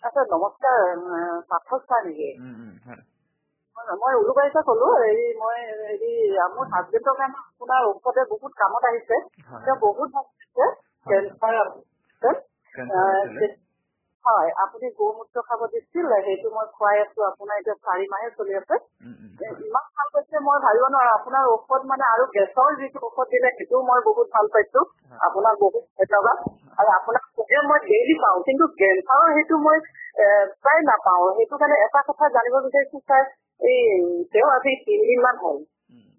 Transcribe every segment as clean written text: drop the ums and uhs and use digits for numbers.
আচ্ছা নমস্কাৰ পাঠক ছাৰ নেকি হয় মই উলুবাৰীৰ ক'লো মই মোৰ হাজবেণ্ডৰ কাৰণে আপোনাৰ ঔষধে বহুত কামত আহিছে তেওঁ বহুত ভাল পাইছে কেঞ্চাৰ হয় আপুনি গৌমূত্ৰ খাব দিছিল সেইটো মই খুৱাই আছো আপোনাৰ এতিয়া 4 মাহে চলি আছে ইমান ভাল পাইছে মই ভাবিব নোৱাৰো আপোনাৰ ঔষধ মানে আৰু গেছৰ যিটো ঔষধ দিলে সেইটোও মই বহুত ভাল পাইছো আপোনাক বহুত ধন্যবাদ আৰু আপোনাক মই ডেইলি পাওঁ কিন্তু কেঞ্চাৰৰ সেইটো মই প্ৰায় নাপাওঁ সেইটো কাৰণে এটা কথা জানিব বিচাৰিছো ছাৰ তেওঁ আজি 3 দিনমান হ'ল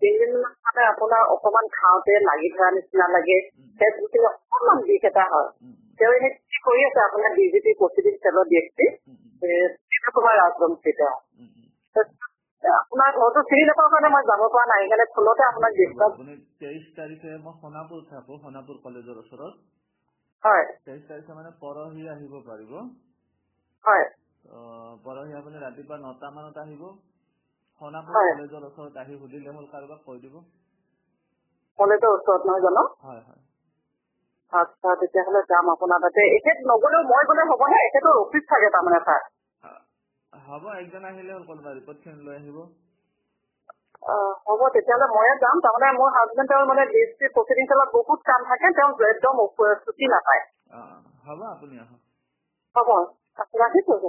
3 দিনমান মানে আপোনাৰ অকমান খাওঁতে লাগি ধৰা নিচিনা লাগে অকণমান বিষ এটা হয় তেওঁ এনে কি কৰি আছে আপোনাৰ ডিজিটি প্ৰচিডিং চেলত ডিএক্সি কুমাৰ ৰাজবংশী আপোনাৰ ঘৰটো চিনি নাপাওঁ কাৰণে মই যাব পৰা নাই সেইকাৰণে ফোনতে আপোনাক ডিছকাছ 23 তাৰিখে মই সোণাপুৰ থাকো সোণাপুৰ কলেজৰ ওচৰত হয় 23 তাৰিখে মানে পৰহি আহিব পাৰিব হয় পৰহি আপুনি ৰাতিপুৱা 9টা মানত আহিব সোণাপুৰ কলেজৰ ওচৰত আহি সুধিলে হ'ল কাৰোবাক কৈ দিব কলেজৰ ওচৰত নহয় জানো হয় হয় আচ্ছা তেতিয়াহ'লে যাম আপোনাৰ তাতে এখেত নগ'লেও মই গ'লে হ'বনে এখেতৰ অফিচ থাকে তাৰমানে ছাৰ হ'ব একজন আহিলে হ'ল কোনোবা ৰিপৰ্টখিনি লৈ আহিব হ'ব তেতিয়াহ'লে ময়ে যাম তাৰমানে মোৰ হাজবেণ্ডৰ মানে ডিএছপি প্ৰচিডিং চেলত বহুত কাম থাকে তেওঁ একদম ছুটি নাপায় হ'ব আপুনি আহক হ'ব ৰাখিছোঁ